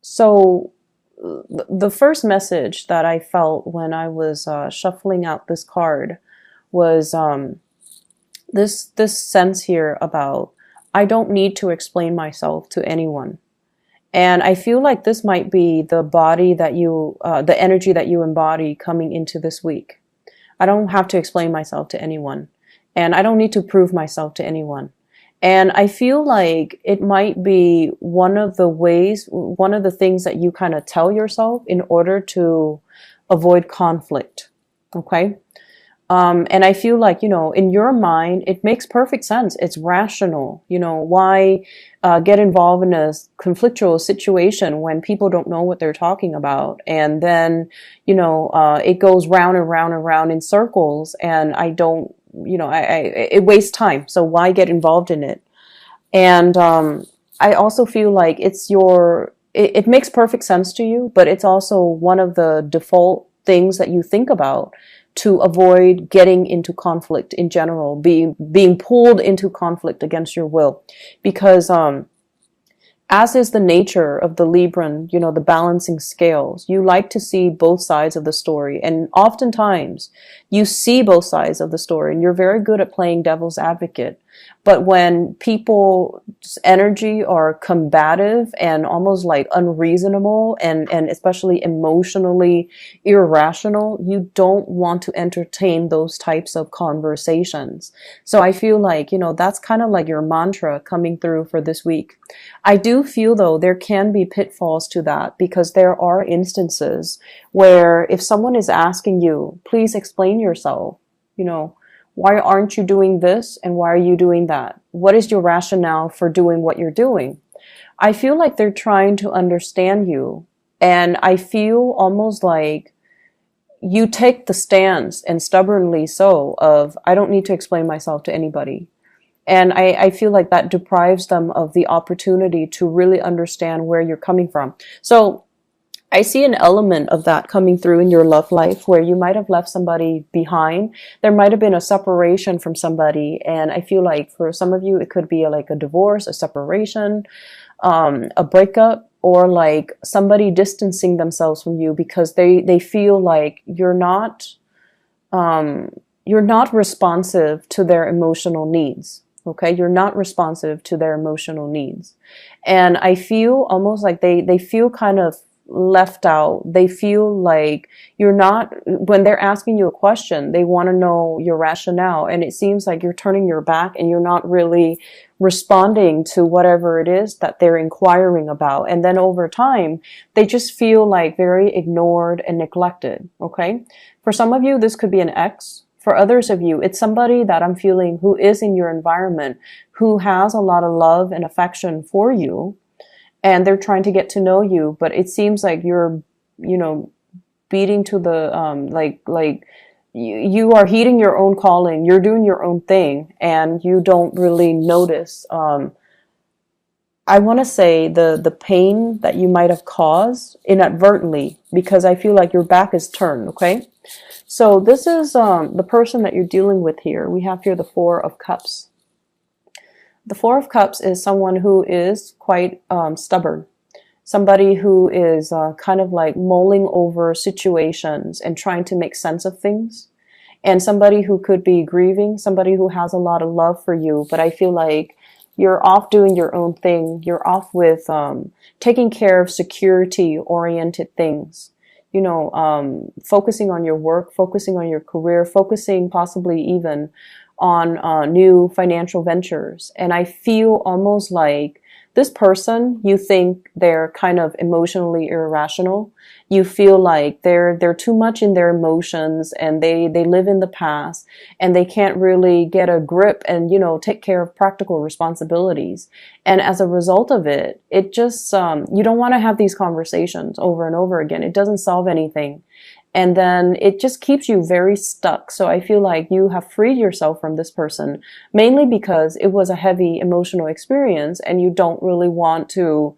So the first message that I felt when I was shuffling out this card was this sense here about I don't need to explain myself to anyone. And I feel like this might be the body that the energy that you embody coming into this week. I don't have to explain myself to anyone. And I don't need to prove myself to anyone. And I feel like it might be one of the ways, one of the things that you kind of tell yourself in order to avoid conflict. Okay. And I feel like, in your mind, it makes perfect sense. It's rational. Why get involved in a conflictual situation when people don't know what they're talking about? And then, it goes round and round and round in circles, and I don't, it wastes time. So why get involved in it? And I also feel like it makes perfect sense to you, but it's also one of the default things that you think about to avoid getting into conflict in general, being pulled into conflict against your will. Because as is the nature of the Libran, the balancing scales, you like to see both sides of the story. And oftentimes you see both sides of the story and you're very good at playing devil's advocate. But when people's energy are combative and almost like unreasonable and especially emotionally irrational, you don't want to entertain those types of conversations. So I feel like, that's kind of like your mantra coming through for this week. I do feel though there can be pitfalls to that because there are instances where if someone is asking you, please explain yourself, why aren't you doing this and why are you doing that? What is your rationale for doing what you're doing? I feel like they're trying to understand you, and I feel almost like you take the stance, and stubbornly so, of I don't need to explain myself to anybody. And I feel like that deprives them of the opportunity to really understand where you're coming from. So I see an element of that coming through in your love life where you might have left somebody behind. There might have been a separation from somebody. And I feel like for some of you, it could be like a divorce, a separation, a breakup, or like somebody distancing themselves from you because they feel like you're not responsive to their emotional needs. Okay. You're not responsive to their emotional needs. And I feel almost like they feel kind of left out. They feel like you're not, when they're asking you a question, they want to know your rationale. And it seems like you're turning your back and you're not really responding to whatever it is that they're inquiring about. And then over time, they just feel like very ignored and neglected. Okay. For some of you, this could be an ex. For others of you, it's somebody that I'm feeling who is in your environment, who has a lot of love and affection for you. And they're trying to get to know you, but it seems like you're, beating to the, you are heeding your own calling. You're doing your own thing and you don't really notice, I want to say the pain that you might have caused inadvertently, because I feel like your back is turned. Okay. So this is, the person that you're dealing with here. We have here the Four of Cups. The Four of Cups is someone who is quite stubborn, somebody who is kind of like mulling over situations and trying to make sense of things, and somebody who could be grieving, somebody who has a lot of love for you, but I feel like you're off doing your own thing. You're off with taking care of security-oriented things, focusing on your work, focusing on your career, focusing possibly even on new financial ventures. And I feel almost like this person, you think they're kind of emotionally irrational. You feel like they're too much in their emotions and they live in the past and they can't really get a grip and, take care of practical responsibilities. And as a result of it, it just, you don't want to have these conversations over and over again. It doesn't solve anything. And then it just keeps you very stuck. So I feel like you have freed yourself from this person, mainly because it was a heavy emotional experience and you don't really want to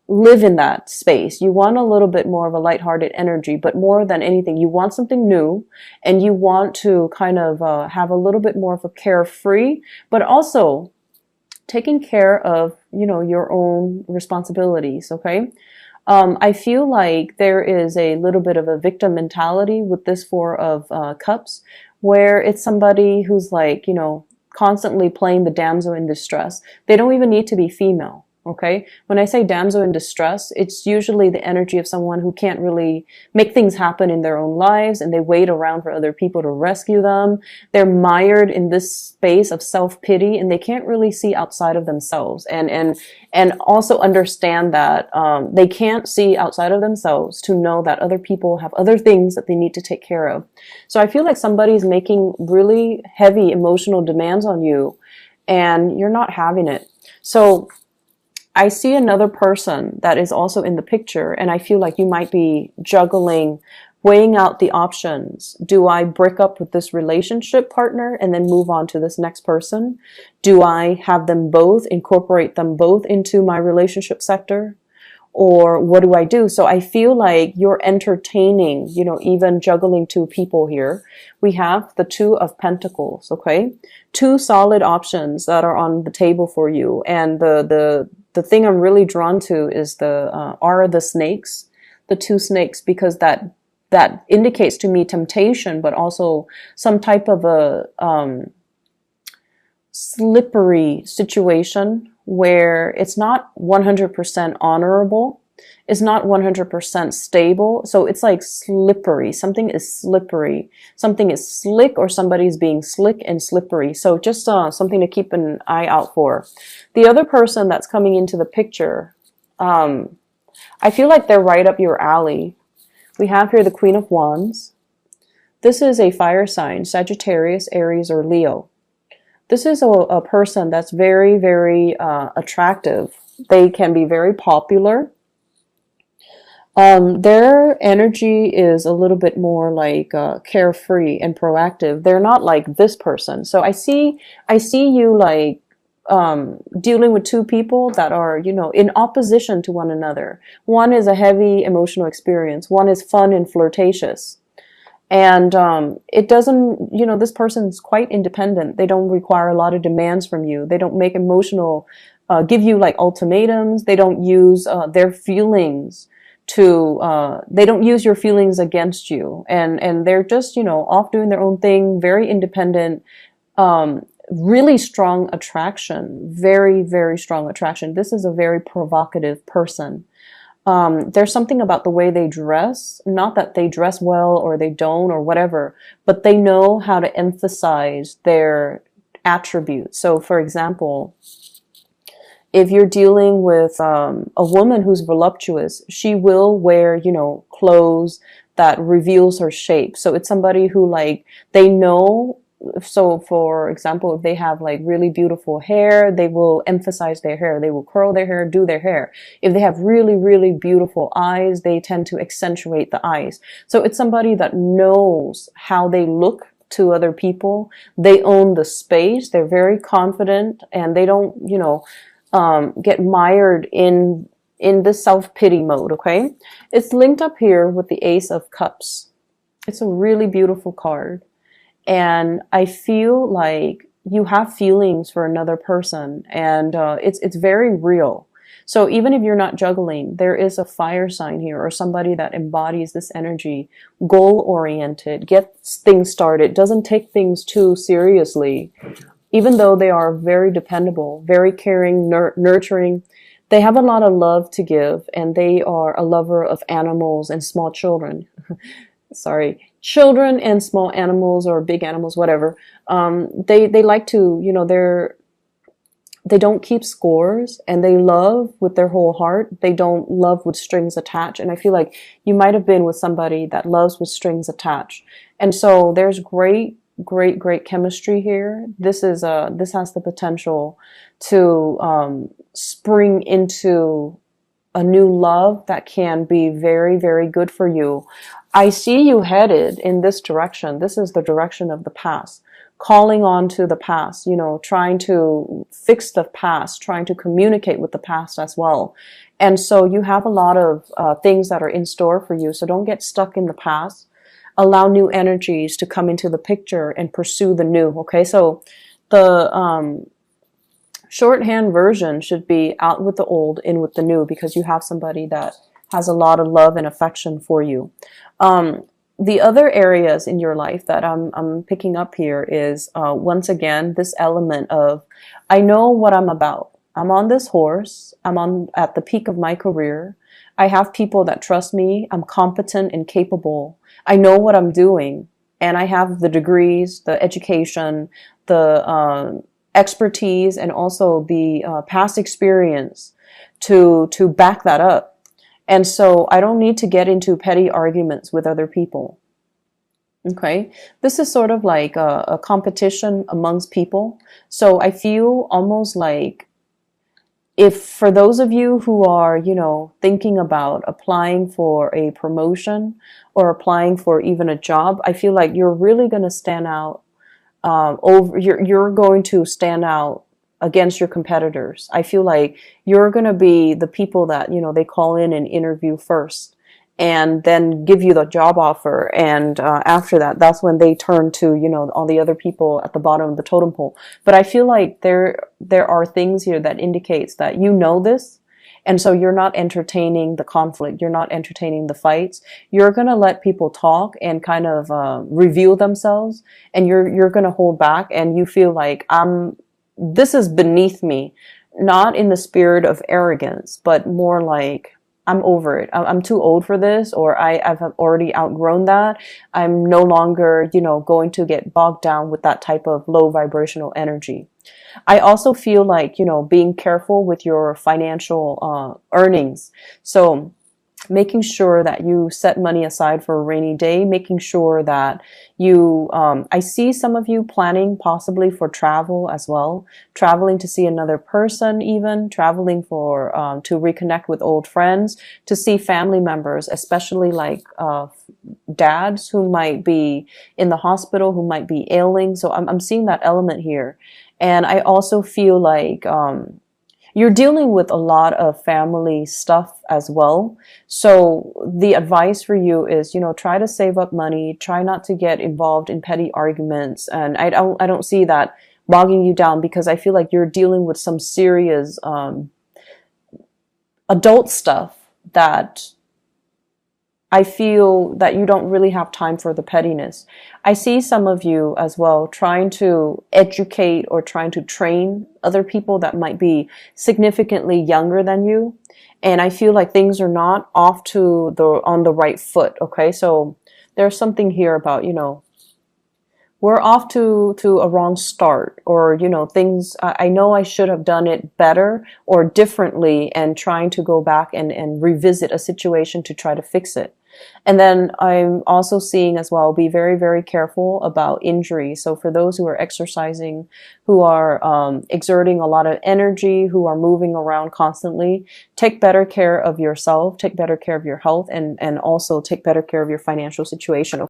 live in that space. You want a little bit more of a lighthearted energy, but more than anything, you want something new and you want to kind of have a little bit more of a carefree, but also taking care of, your own responsibilities. Okay. I feel like there is a little bit of a victim mentality with this Four of Cups, where it's somebody who's like, constantly playing the damsel in distress. They don't even need to be female. Okay. When I say damsel in distress, it's usually the energy of someone who can't really make things happen in their own lives, and they wait around for other people to rescue them. They're mired in this space of self-pity, and they can't really see outside of themselves, and also understand that, they can't see outside of themselves to know that other people have other things that they need to take care of. So I feel like somebody's making really heavy emotional demands on you, and you're not having it. So I see another person that is also in the picture, and I feel like you might be juggling, weighing out the options. Do I break up with this relationship partner and then move on to this next person? Do I have them both, incorporate them both into my relationship sector? Or what do I do? So I feel like you're entertaining, even juggling two people here. We have the Two of Pentacles, okay? Two solid options that are on the table for you. And the thing I'm really drawn to is the snakes, the two snakes, because that indicates to me temptation, but also some type of a slippery situation where it's not 100% honorable. It's not 100% stable. So it's like slippery. Something is slippery. Something is slick, or somebody's being slick and slippery. So just something to keep an eye out for. The other person that's coming into the picture, I feel like they're right up your alley. We have here the Queen of Wands. This is a fire sign, Sagittarius, Aries, or Leo. This is a person that's very, very attractive. They can be very popular. Their energy is a little bit more like carefree and proactive. They're not like this person. So I see you like dealing with two people that are, in opposition to one another. One is a heavy emotional experience. One is fun and flirtatious. And it doesn't, this person's quite independent. They don't require a lot of demands from you. They don't make emotional, give you like ultimatums. They don't use their feelings they don't use your feelings against you. And they're just, off doing their own thing, very independent, really strong attraction, very, very strong attraction. This is a very provocative person. There's something about the way they dress, not that they dress well or they don't or whatever, but they know how to emphasize their attributes. So for example, if you're dealing with a woman who's voluptuous, she will wear, clothes that reveals her shape. So it's somebody who like, they know. So for example, if they have like really beautiful hair, they will emphasize their hair. They will curl their hair, do their hair. If they have really, really beautiful eyes, they tend to accentuate the eyes. So it's somebody that knows how they look to other people. They own the space. They're very confident, and they don't, get mired in the self-pity mode, okay? It's linked up here with the Ace of Cups. It's a really beautiful card. And I feel like you have feelings for another person, and it's very real. So even if you're not juggling, there is a fire sign here, or somebody that embodies this energy, goal-oriented, gets things started, doesn't take things too seriously. Even though they are very dependable, very caring, nurturing, they have a lot of love to give, and they are a lover of animals and small children. Sorry, children and small animals or big animals, whatever. They like to, they don't keep scores, and they love with their whole heart. They don't love with strings attached. And I feel like you might have been with somebody that loves with strings attached. And so there's great chemistry here. This has the potential to spring into a new love that can be very, very good for you. I see you headed in this direction. This is the direction of the past, calling on to the past, trying to fix the past, trying to communicate with the past as well. And so you have a lot of things that are in store for you. So don't get stuck in the past. Allow new energies to come into the picture and pursue the new. Okay, so the shorthand version should be out with the old, in with the new, because you have somebody that has a lot of love and affection for you. The other areas in your life that I'm picking up here is, once again, this element of, I know what I'm about. I'm on this horse. At the peak of my career. I have people that trust me. I'm competent and capable. I know what I'm doing. And I have the degrees, the education, the expertise, and also the past experience to back that up. And so I don't need to get into petty arguments with other people. Okay, this is sort of like a competition amongst people. So I feel almost like, if for those of you who are, thinking about applying for a promotion or applying for even a job, I feel like you're really going to stand out. You're going to stand out against your competitors. I feel like you're going to be the people that, they call in and interview first and then give you the job offer. And after that, that's when they turn to, all the other people at the bottom of the totem pole. But I feel like there are things here that indicates that this. And so you're not entertaining the conflict. You're not entertaining the fights. You're going to let people talk and kind of reveal themselves. And you're going to hold back. And you feel like, this is beneath me. Not in the spirit of arrogance, but more like, I'm over it. I'm too old for this, or I've already outgrown that. I'm no longer, going to get bogged down with that type of low vibrational energy. I also feel like, being careful with your financial earnings. So making sure that you set money aside for a rainy day, making sure that you, I see some of you planning possibly for travel as well, traveling to see another person, even traveling for, to reconnect with old friends, to see family members, especially like, dads who might be in the hospital, who might be ailing. So I'm seeing that element here. And I also feel like, you're dealing with a lot of family stuff as well. So the advice for you is, try to save up money, try not to get involved in petty arguments. And I don't see that bogging you down, because I feel like you're dealing with some serious, adult stuff that I feel that you don't really have time for the pettiness. I see some of you as well trying to educate or trying to train other people that might be significantly younger than you. And I feel like things are not on the right foot. Okay. So there's something here about, we're off to a wrong start, or, things, I know I should have done it better or differently, and trying to go back and revisit a situation to try to fix it. And then I'm also seeing as well, be very, very careful about injury. So for those who are exercising, who are exerting a lot of energy, who are moving around constantly, take better care of yourself, take better care of your health, and also take better care of your financial situation.